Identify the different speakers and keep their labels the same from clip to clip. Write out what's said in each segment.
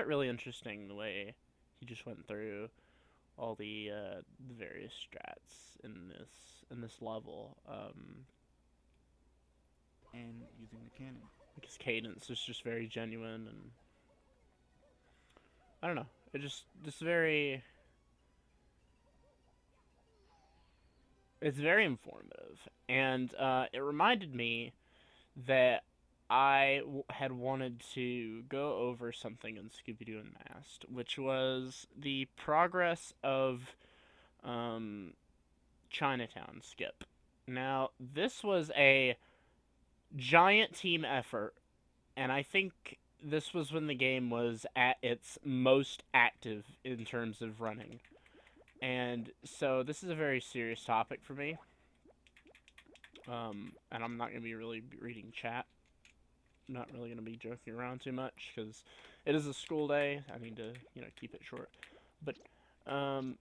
Speaker 1: it really interesting the way he just went through all the various strats in this level.
Speaker 2: And using the cannon.
Speaker 1: Because cadence is just very genuine, and I don't know. It just very it's very informative, and it reminded me that had wanted to go over something in Scooby Doo Unmasked, which was the progress of um, Chinatown Skip. Now, this was a giant team effort, and I think this was when the game was at its most active in terms of running. And so this is a very serious topic for me. And I'm not going to be really reading chat. I'm not really going to be joking around too much because it is a school day. I need to, keep it short. But um,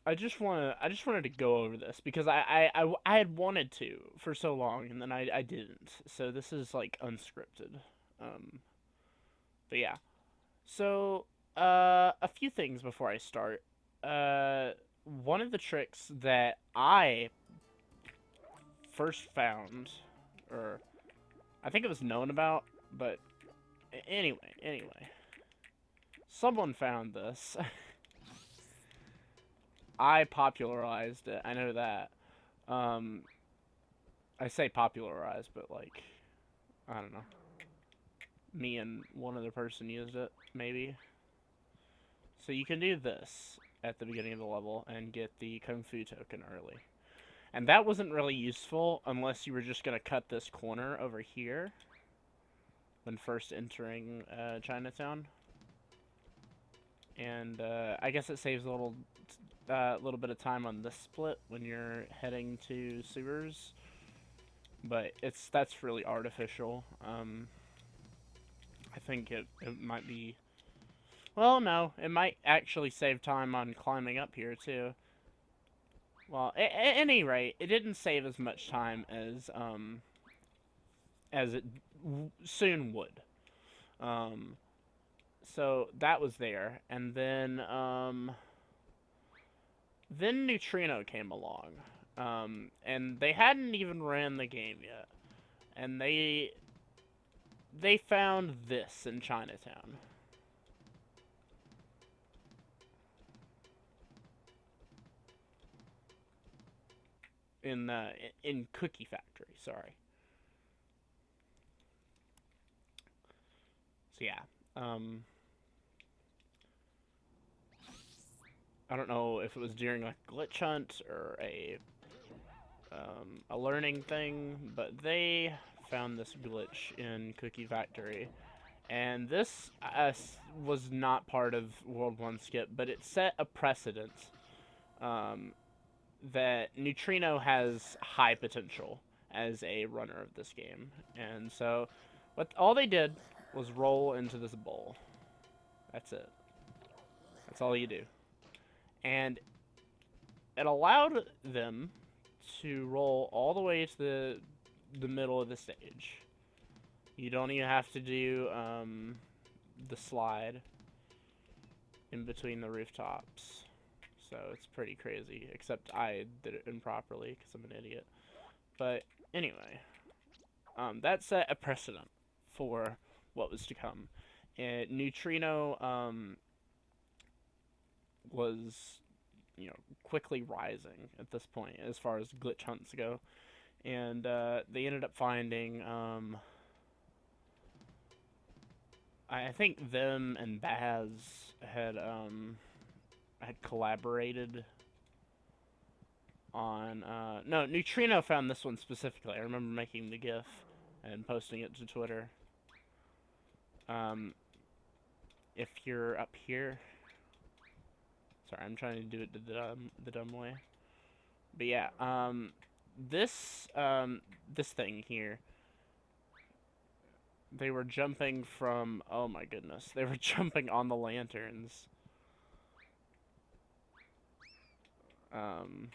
Speaker 1: I just wanted to go over this because I had wanted to for so long and then I didn't. So this is like unscripted. Um, but yeah. So a few things before I start. One of the tricks that I first found, or I think it was known about, but anyway, someone found this. I popularized it. I know that. Um, I say popularized, but like I don't know. Me and one other person used it, maybe. So you can do this at the beginning of the level and get the Kung Fu token early. And that wasn't really useful unless you were just going to cut this corner over here when first entering Chinatown. And I guess it saves a little bit of time on this split when you're heading to sewers. But that's really artificial. I think it might be. Well, no, it might actually save time on climbing up here too. Well, at any rate, it didn't save as much time as it soon would. Um, so that was there, and then Neutrino came along, and they hadn't even ran the game yet, and they found this in Chinatown. In in Cookie Factory, sorry. So yeah, um, I don't know if it was during a glitch hunt or a learning thing, but they found this glitch in Cookie Factory, and this was not part of World One Skip, but it set a precedent um, that Neutrino has high potential as a runner of this game, and so what all they did was roll into this bowl. That's it. That's all you do, and it allowed them to roll all the way to the middle of the stage. You don't even have to do the slide in between the rooftops. So it's pretty crazy. Except I did it improperly because I'm an idiot. But anyway, that set a precedent for what was to come. And Neutrino was, quickly rising at this point as far as glitch hunts go. And they ended up finding I think them and Baz had collaborated on no, Neutrino found this one specifically. I remember making the GIF and posting it to Twitter. Um, if you're up here, sorry, I'm trying to do it the dumb way. But yeah, this thing here, they were jumping from. Oh my goodness, they were jumping on the lanterns. Um,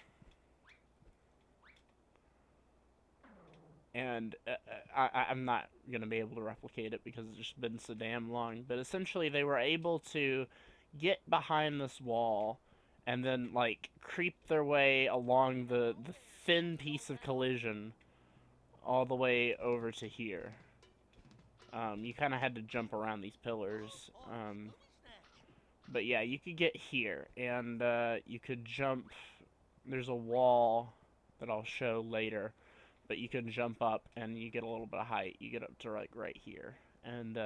Speaker 1: and I'm not gonna be able to replicate it because it's just been so damn long. But essentially, they were able to get behind this wall and then like creep their way along the thin piece of collision all the way over to here. You kind of had to jump around these pillars. But yeah, you could get here, and you could jump. There's a wall that I'll show later, but you can jump up and you get a little bit of height. You get up to like right here, and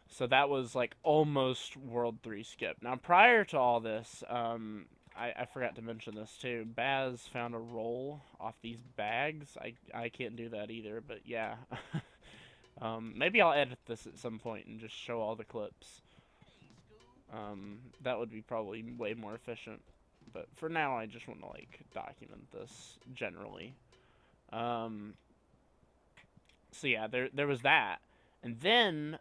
Speaker 1: so that was like almost World 3 skip. Now prior to all this, I forgot to mention this too. Baz found a roll off these bags. I can't do that either, but yeah. Maybe I'll edit this at some point and just show all the clips. That would be probably way more efficient. But for now, I just want to like document this generally. So yeah, there was that, and then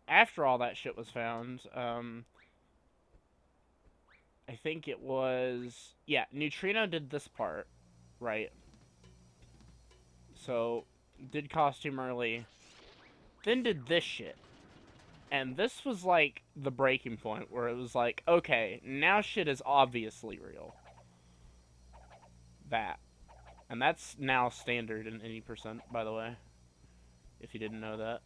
Speaker 1: after all that shit was found, I think it was Neutrino did this part, right? So did costume early, then did this shit. And this was like the breaking point where it was like, okay, now shit is obviously real. That. And that's now standard in any percent, by the way. If you didn't know that.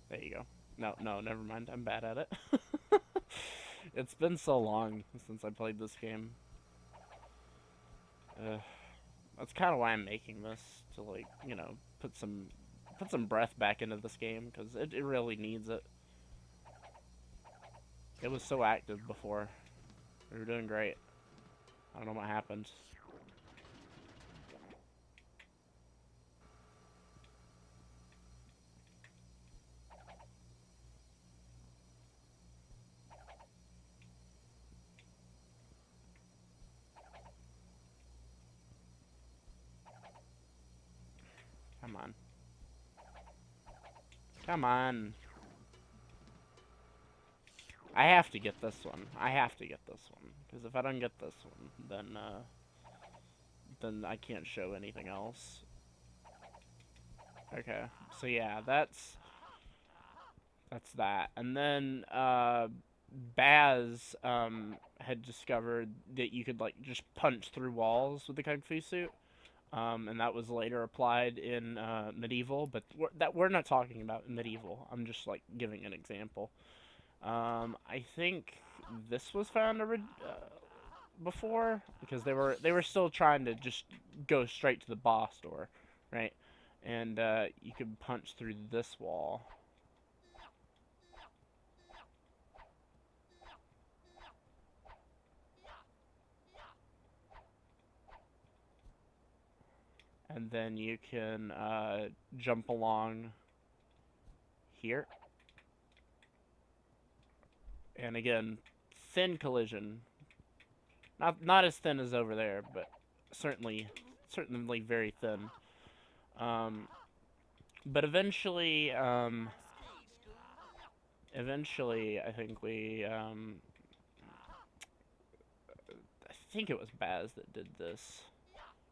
Speaker 1: There you go. No, never mind. I'm bad at it. It's been so long since I played this game. That's kind of why I'm making this, to like, you know, put some breath back into this game, because it really needs it. It was so active before. We were doing great. I don't know what happened. Come on. Come on. I have to get this one. I have to get this one. Because if I don't get this one, then I can't show anything else. Okay. So yeah, that's that. And then, Baz, had discovered that you could, like, just punch through walls with the Kung Fu suit. And that was later applied in Medieval, but we're not talking about Medieval. I'm just like giving an example. I think this was found before, because they were still trying to just go straight to the boss door, right? And you could punch through this wall. And then you can jump along here. And again, thin collision. Not as thin as over there, but certainly very thin. But eventually, I think I think it was Baz that did this.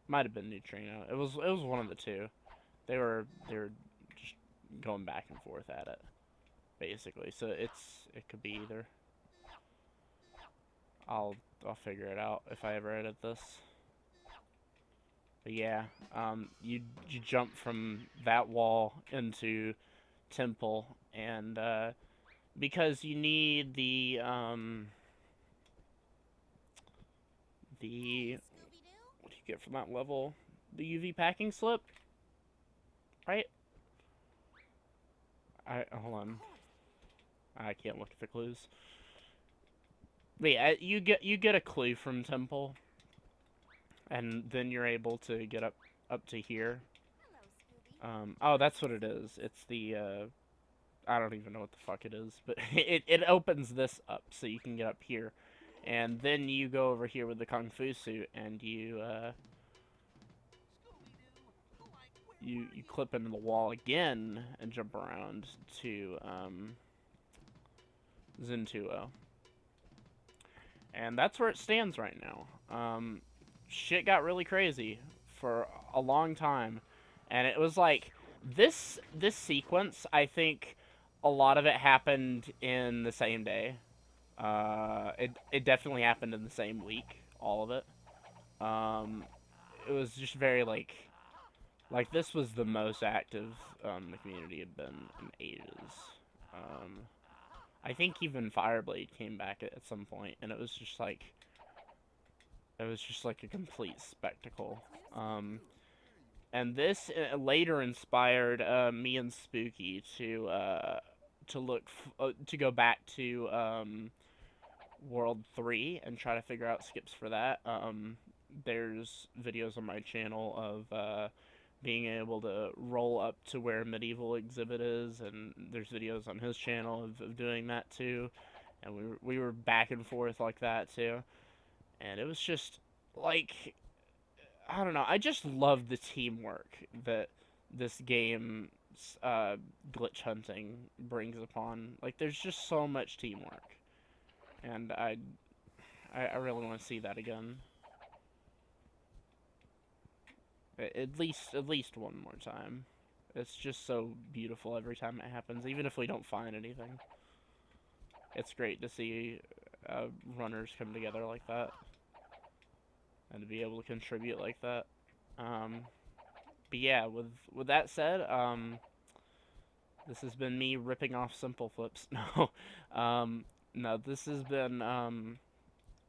Speaker 1: Might have been Neutrino. It was one of the two. They were just going back and forth at it, basically. So it could be either. I'll figure it out if I ever edit this. But yeah, you jump from that wall into Temple, and because you need the what do you get from that level? The UV packing slip, right? Hold on. I can't look at the clues. But yeah, you get a clue from Temple, and then you're able to get up to here. Oh, that's what it is. It's the I don't even know what the fuck it is, but it opens this up so you can get up here, and then you go over here with the Kung Fu suit, and you you clip into the wall again and jump around to Zentuo. And that's where it stands right now. Shit got really crazy for a long time, and it was like this sequence. I think a lot of it happened in the same day. It definitely happened in the same week. All of it. It was just very like this was the most active the community had been in ages. I think even Fireblade came back at some point, and it was just like a complete spectacle. And this later inspired me and Spooky to go back to World 3 and try to figure out skips for that. There's videos on my channel of being able to roll up to where Medieval exhibit is, and there's videos on his channel of doing that too. And we were back and forth like that too. And it was just like, I don't know, I just love the teamwork that this game's glitch hunting brings upon. Like, there's just so much teamwork, and I really want to see that again. At least one more time. It's just so beautiful every time it happens, even if we don't find anything. It's great to see runners come together like that, and to be able to contribute like that. But yeah, with that said, this has been me ripping off Simple Flips. No, this has been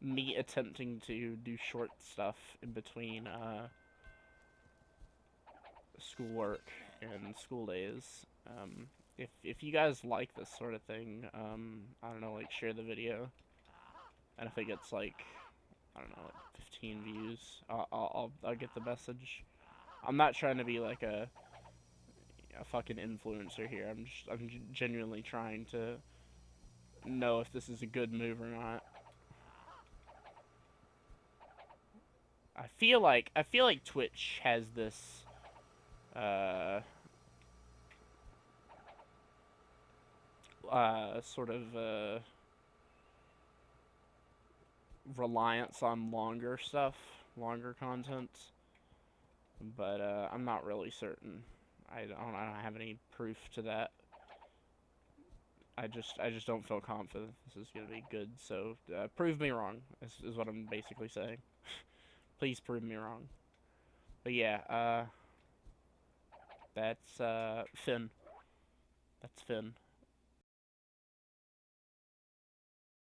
Speaker 1: me attempting to do short stuff in between schoolwork and school days. If you guys like this sort of thing, I don't know, like, share the video, and if it gets like, I don't know, like 15 views, I'll get the message. I'm not trying to be like a fucking influencer here. I'm genuinely trying to know if this is a good move or not. I feel like Twitch has this sort of reliance on longer stuff, longer content, but I'm not really certain. I don't have any proof to that. I just don't feel confident this is gonna be good. So prove me wrong. Is what I'm basically saying. Please prove me wrong. But yeah, that's Finn. That's Finn.